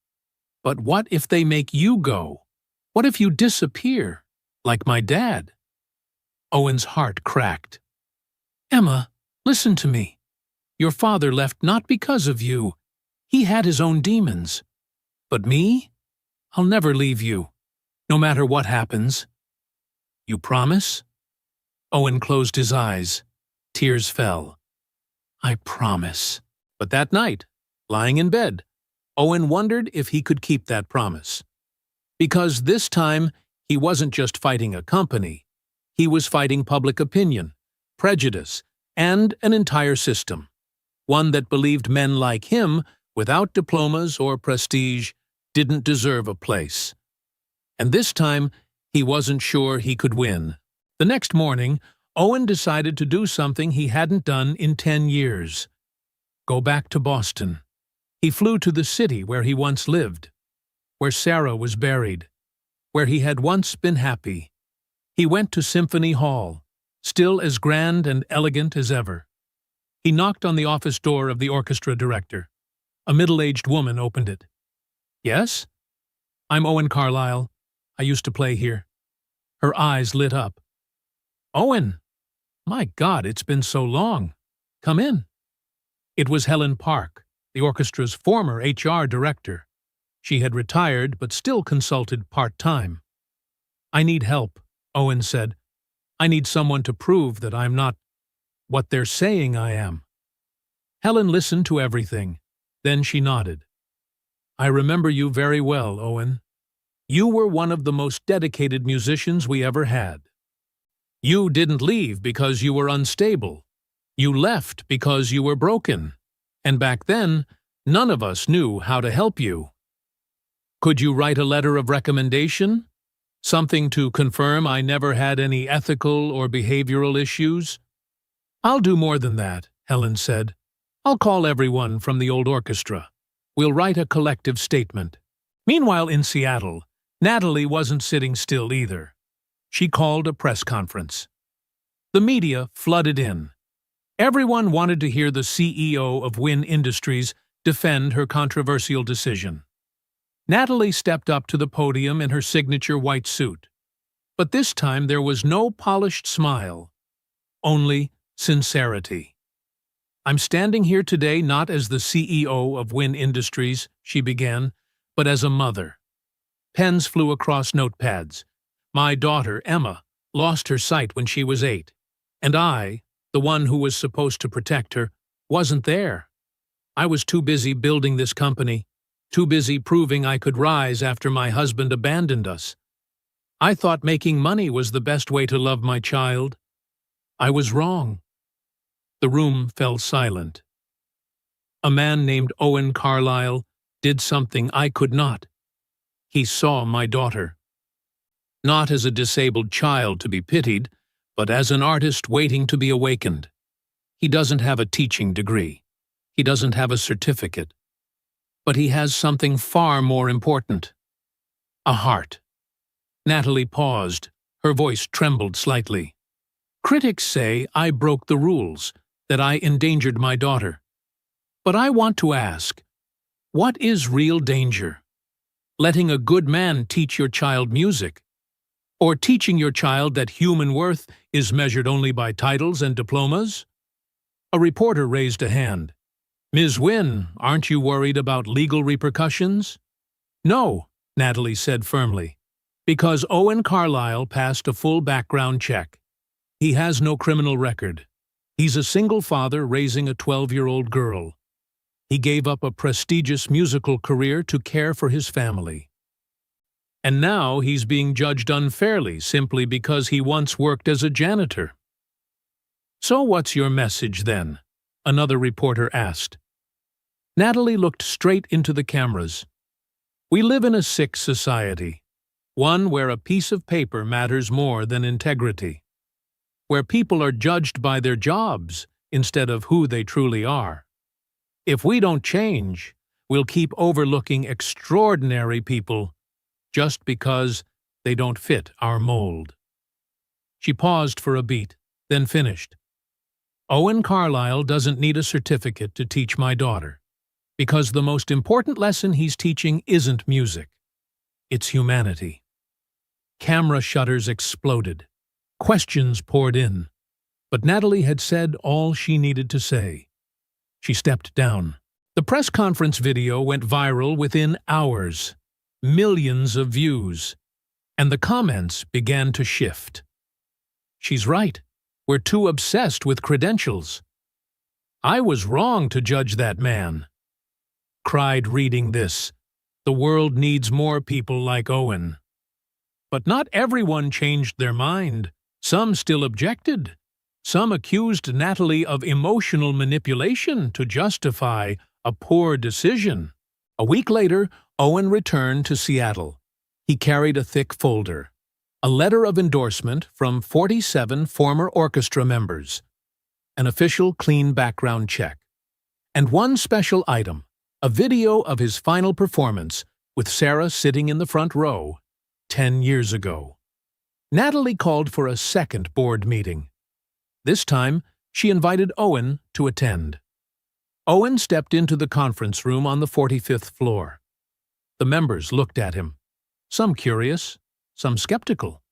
But what if they make you go? What if you disappear, like my dad?" Owen's heart cracked. "Emma, listen to me. Your father left not because of you. He had his own demons. But me? I'll never leave you, no matter what happens. You promise?" Owen closed his eyes. Tears fell. "I promise." But that night, lying in bed, Owen wondered if he could keep that promise. Because this time, he wasn't just fighting a company. He was fighting public opinion, prejudice, and an entire system. One that believed men like him, without diplomas or prestige, didn't deserve a place. And this time, he wasn't sure he could win. The next morning, Owen decided to do something he hadn't done in 10 years. Go back to Boston. He flew to the city where he once lived, where Sarah was buried, where he had once been happy. He went to Symphony Hall, still as grand and elegant as ever. He knocked on the office door of the orchestra director. A middle-aged woman opened it. "Yes? I'm Owen Carlisle. I used to play here." Her eyes lit up. "Owen! My God, it's been so long. Come in." It was Helen Park, the orchestra's former HR director. She had retired but still consulted part-time. "I need help," Owen said. "I need someone to prove that I'm not what they're saying I am." Helen listened to everything. Then she nodded. I remember you very well, Owen. You were one of the most dedicated musicians we ever had. You didn't leave because you were unstable. You left because you were broken. And back then, none of us knew how to help you. Could you write a letter of recommendation? Something to confirm I never had any ethical or behavioral issues? I'll do more than that, Helen said. I'll call everyone from the old orchestra. We'll write a collective statement. Meanwhile, in Seattle, Natalie wasn't sitting still either. She called a press conference. The media flooded in. Everyone wanted to hear the CEO of Wynn Industries defend her controversial decision. Natalie stepped up to the podium in her signature white suit. But this time there was no polished smile, only sincerity. I'm standing here today not as the CEO of Wynn Industries, she began, but as a mother. Pens flew across notepads. My daughter, Emma, lost her sight when she was 8, and I, the one who was supposed to protect her, wasn't there. I was too busy building this company, too busy proving I could rise after my husband abandoned us. I thought making money was the best way to love my child. I was wrong. The room fell silent. A man named Owen Carlyle did something I could not. He saw my daughter. Not as a disabled child to be pitied, but as an artist waiting to be awakened. He doesn't have a teaching degree. He doesn't have a certificate. But he has something far more important. A heart. Natalie paused. Her voice trembled slightly. Critics say I broke the rules, that I endangered my daughter. But I want to ask, what is real danger? Letting a good man teach your child music? Or teaching your child that human worth is measured only by titles and diplomas? A reporter raised a hand. Ms. Wynn, aren't you worried about legal repercussions? No, Natalie said firmly, because Owen Carlyle passed a full background check. He has no criminal record. He's a single father raising a 12-year-old girl. He gave up a prestigious musical career to care for his family. And now he's being judged unfairly simply because he once worked as a janitor. So what's your message then? Another reporter asked. Natalie looked straight into the cameras. We live in a sick society, one where a piece of paper matters more than integrity, where people are judged by their jobs instead of who they truly are. If we don't change, we'll keep overlooking extraordinary people just because they don't fit our mold. She paused for a beat, then finished. Owen Carlyle doesn't need a certificate to teach my daughter, because the most important lesson he's teaching isn't music. It's humanity. Camera shutters exploded. Questions poured in, but Natalie had said all she needed to say. She stepped down. The press conference video went viral within hours, millions of views, and the comments began to shift. She's right. We're too obsessed with credentials. I was wrong to judge that man. Cried reading this. The world needs more people like Owen. But not everyone changed their mind. Some still objected. Some accused Natalie of emotional manipulation to justify a poor decision. A week later, Owen returned to Seattle. He carried a thick folder, a letter of endorsement from 47 former orchestra members, an official clean background check, and one special item, a video of his final performance with Sarah sitting in the front row 10 years ago. Natalie called for a second board meeting. This time, she invited Owen to attend. Owen stepped into the conference room on the 45th floor. The members looked at him, some curious, some skeptical.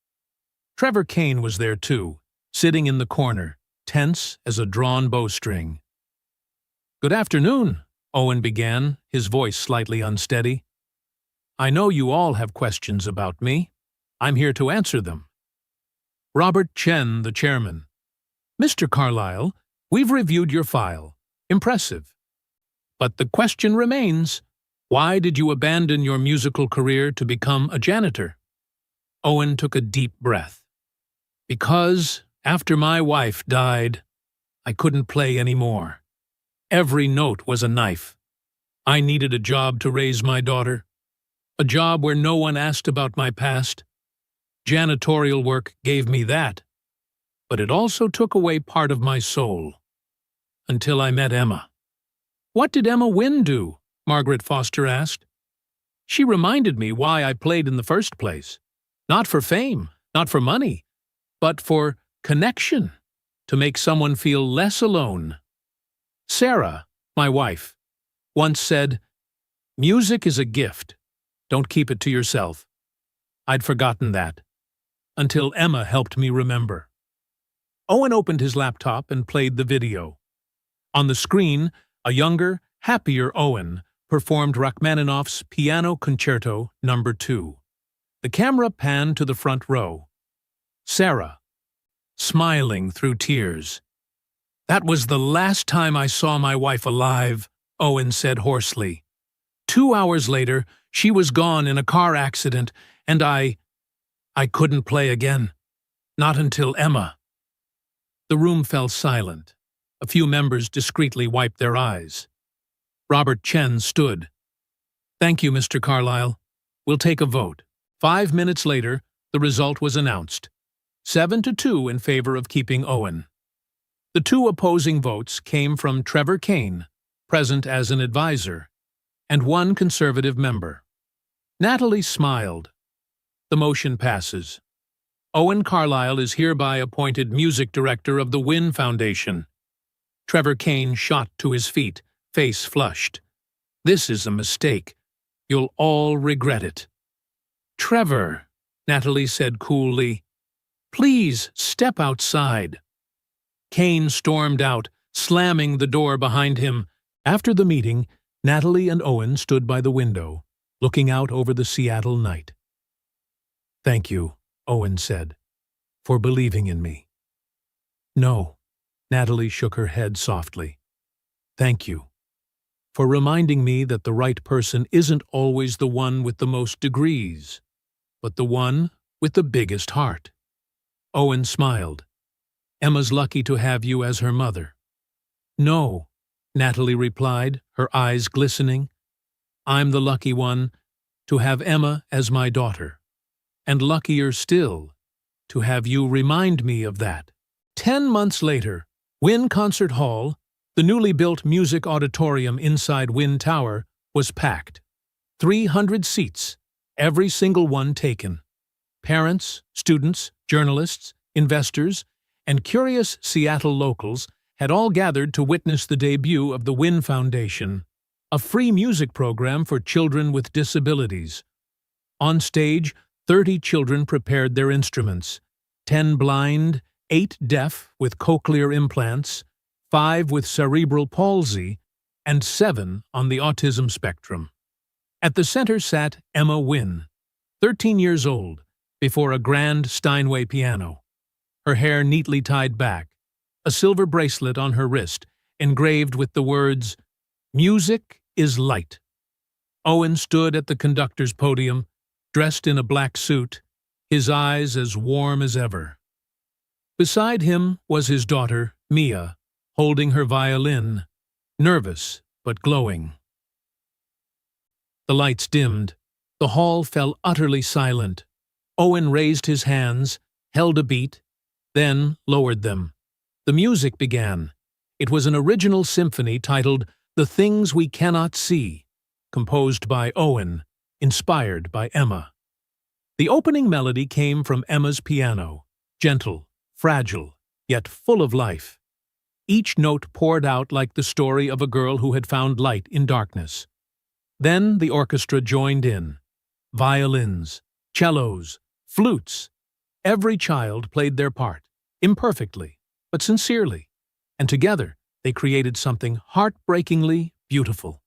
Trevor Kane was there too, sitting in the corner, tense as a drawn bowstring. Good afternoon, Owen began, his voice slightly unsteady. I know you all have questions about me. I'm here to answer them. Robert Chen, the chairman. Mr. Carlyle, we've reviewed your file. Impressive. But the question remains, why did you abandon your musical career to become a janitor? Owen took a deep breath. Because, after my wife died, I couldn't play anymore. Every note was a knife. I needed a job to raise my daughter. A job where no one asked about my past. Janitorial work gave me that. But it also took away part of my soul. Until I met Emma. What did Emma Wynne do? Margaret Foster asked. She reminded me why I played in the first place. Not for fame, not for money, but for connection, to make someone feel less alone. Sarah, my wife, once said, "Music is a gift. Don't keep it to yourself." I'd forgotten that, until Emma helped me remember. Owen opened his laptop and played the video. On the screen, a younger, happier Owen performed Rachmaninoff's Piano Concerto No. 2. The camera panned to the front row. Sarah, smiling through tears. "That was the last time I saw my wife alive," Owen said hoarsely. 2 hours later, she was gone in a car accident, and I couldn't play again. Not until Emma. The room fell silent. A few members discreetly wiped their eyes. Robert Chen stood. "Thank you, Mr. Carlyle. We'll take a vote." 5 minutes later, the result was announced. 7-2 in favor of keeping Owen. The 2 opposing votes came from Trevor Kane, present as an advisor, and 1 conservative member. Natalie smiled. The motion passes. Owen Carlyle is hereby appointed music director of the Wynne Foundation. Trevor Kane shot to his feet, face flushed. "This is a mistake. You'll all regret it." "Trevor," Natalie said coolly, "please step outside." Kane stormed out, slamming the door behind him. After the meeting, Natalie and Owen stood by the window, looking out over the Seattle night. "Thank you," Owen said, "for believing in me." "No," Natalie shook her head softly. "Thank you for reminding me that the right person isn't always the one with the most degrees, but the one with the biggest heart." Owen smiled. "Emma's lucky to have you as her mother." "No," Natalie replied, her eyes glistening. "I'm the lucky one to have Emma as my daughter, and luckier still to have you remind me of that." 10 months later, Wynne Concert Hall, the newly built music auditorium inside Wynne Tower, was packed. 300 seats, every single one taken. Parents, students, journalists, investors, and curious Seattle locals had all gathered to witness the debut of the Wynne Foundation, a free music program for children with disabilities. On stage, 30 children prepared their instruments, 10 blind, 8 deaf with cochlear implants, 5 with cerebral palsy, and 7 on the autism spectrum. At the center sat Emma Wynne, 13 years old, before a grand Steinway piano. Her hair neatly tied back, a silver bracelet on her wrist, engraved with the words, "Music is light." Owen stood at the conductor's podium, dressed in a black suit, his eyes as warm as ever. Beside him was his daughter, Mia, holding her violin, nervous but glowing. The lights dimmed. The hall fell utterly silent. Owen raised his hands, held a beat, then lowered them. The music began. It was an original symphony titled "The Things We Cannot See," composed by Owen, inspired by Emma. The opening melody came from Emma's piano, gentle, fragile, yet full of life. Each note poured out like the story of a girl who had found light in darkness. Then the orchestra joined in. Violins, cellos, flutes. Every child played their part, imperfectly, but sincerely, and together they created something heartbreakingly beautiful.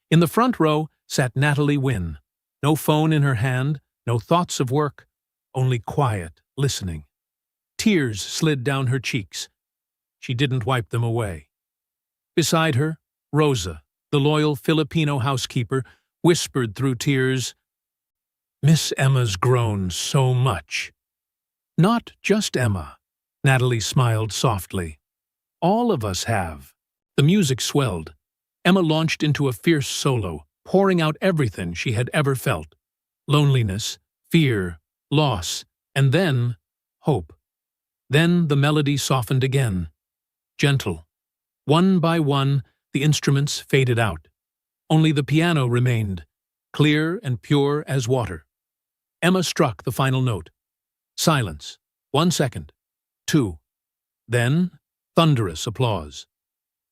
In the front row sat Natalie Wynne, no phone in her hand, no thoughts of work, only quiet, listening. Tears slid down her cheeks. She didn't wipe them away. Beside her, Rosa, the loyal Filipino housekeeper, whispered through tears, "Miss Emma's grown so much." "Not just Emma," Natalie smiled softly. "All of us have." The music swelled. Emma launched into a fierce solo, pouring out everything she had ever felt: loneliness, fear, loss, and then hope. Then the melody softened again. Gentle. One by one, the instruments faded out. Only the piano remained, clear and pure as water. Emma struck the final note. Silence. 1 second. 2. Then, thunderous applause.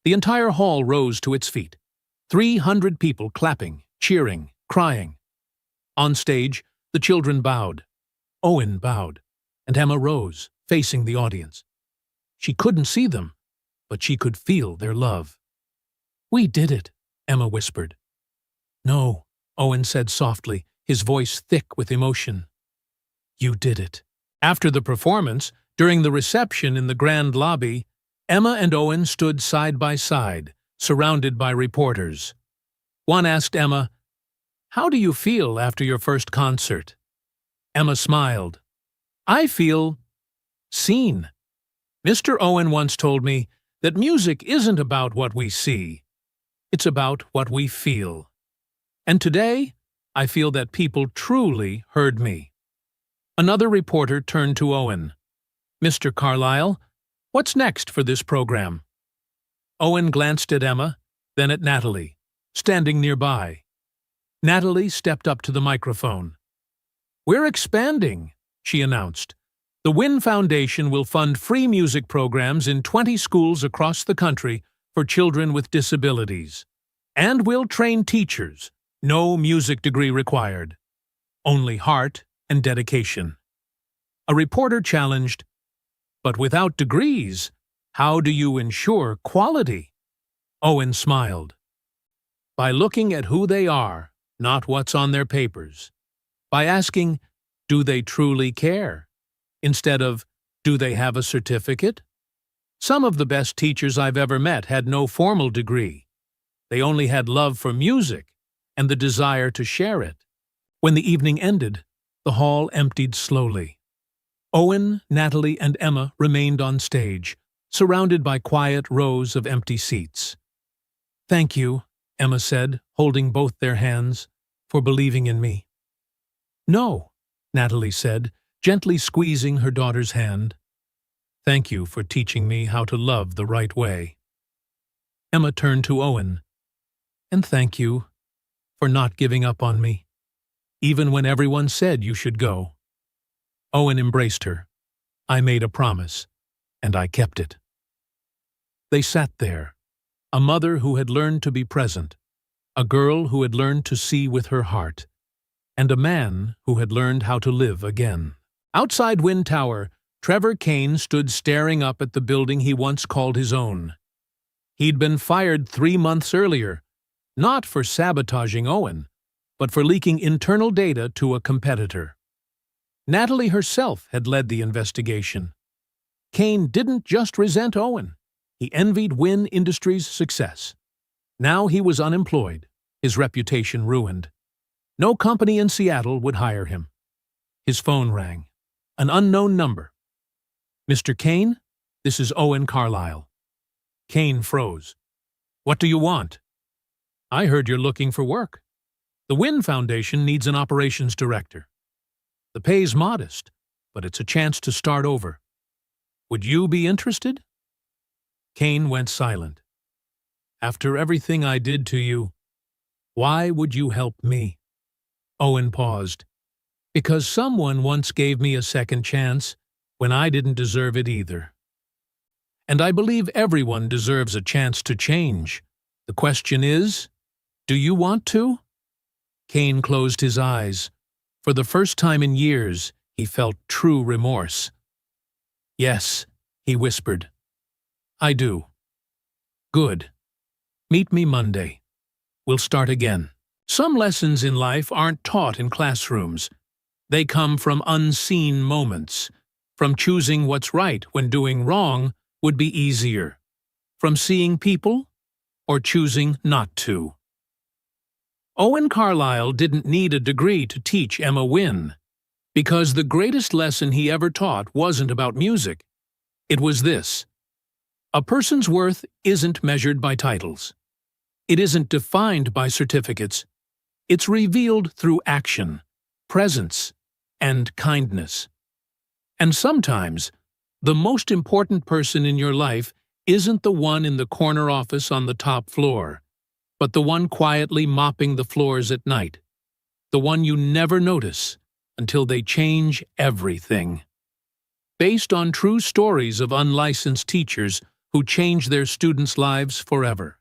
The entire hall rose to its feet. 300 people clapping, cheering, crying. On stage, the children bowed. Owen bowed, and Emma rose, facing the audience. She couldn't see them, but she could feel their love. "We did it," Emma whispered. "No," Owen said softly, his voice thick with emotion. "You did it." After the performance, during the reception in the grand lobby, Emma and Owen stood side by side, surrounded by reporters. One asked Emma, "How do you feel after your first concert?" Emma smiled. "I feel seen. Mr. Owen once told me that music isn't about what we see. It's about what we feel. And today, I feel that people truly heard me." Another reporter turned to Owen. "Mr. Carlyle, what's next for this program?" Owen glanced at Emma, then at Natalie, standing nearby. Natalie stepped up to the microphone. "We're expanding," she announced. "The Wynn Foundation will fund free music programs in 20 schools across the country for children with disabilities. And we'll train teachers. No music degree required. Only heart and dedication." A reporter challenged, "But without degrees, how do you ensure quality?" Owen smiled. "By looking at who they are, not what's on their papers. By asking, do they truly care? Instead of, do they have a certificate? Some of the best teachers I've ever met had no formal degree. They only had love for music and the desire to share it." When the evening ended, the hall emptied slowly. Owen, Natalie, and Emma remained on stage, surrounded by quiet rows of empty seats. "Thank you," Emma said, holding both their hands, "for believing in me." "No," Natalie said, gently squeezing her daughter's hand. "Thank you for teaching me how to love the right way." Emma turned to Owen. "And thank you for not giving up on me, even when everyone said you should go." Owen embraced her. "I made a promise, and I kept it." They sat there, a mother who had learned to be present, a girl who had learned to see with her heart, and a man who had learned how to live again. Outside Wynn Tower, Trevor Kane stood staring up at the building he once called his own. He'd been fired 3 months earlier, not for sabotaging Owen, but for leaking internal data to a competitor. Natalie herself had led the investigation. Kane didn't just resent Owen. He envied Wynn Industries' success. Now he was unemployed, his reputation ruined. No company in Seattle would hire him. His phone rang. An unknown number. "Mr. Kane, this is Owen Carlyle." Kane froze. "What do you want?" "I heard you're looking for work. The Wynn Foundation needs an operations director. The pay's modest, but it's a chance to start over. Would you be interested?" Kane went silent. "After everything I did to you, why would you help me?" Owen paused. "Because someone once gave me a second chance when I didn't deserve it either. And I believe everyone deserves a chance to change. The question is, do you want to?" Kane closed his eyes. For the first time in years, he felt true remorse. "Yes," he whispered. "I do." "Good. Meet me Monday. We'll start again." Some lessons in life aren't taught in classrooms. They come from unseen moments, from choosing what's right when doing wrong would be easier, from seeing people or choosing not to. Owen Carlyle didn't need a degree to teach Emma Wynne, because the greatest lesson he ever taught wasn't about music. It was this: a person's worth isn't measured by titles. It isn't defined by certificates. It's revealed through action, presence, and kindness. And sometimes, the most important person in your life isn't the one in the corner office on the top floor, but the one quietly mopping the floors at night, the one you never notice until they change everything. Based on true stories of unlicensed teachers who change their students' lives forever.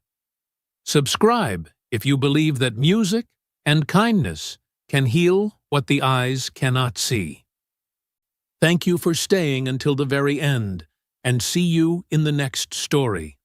Subscribe if you believe that music and kindness can heal what the eyes cannot see. Thank you for staying until the very end, and see you in the next story.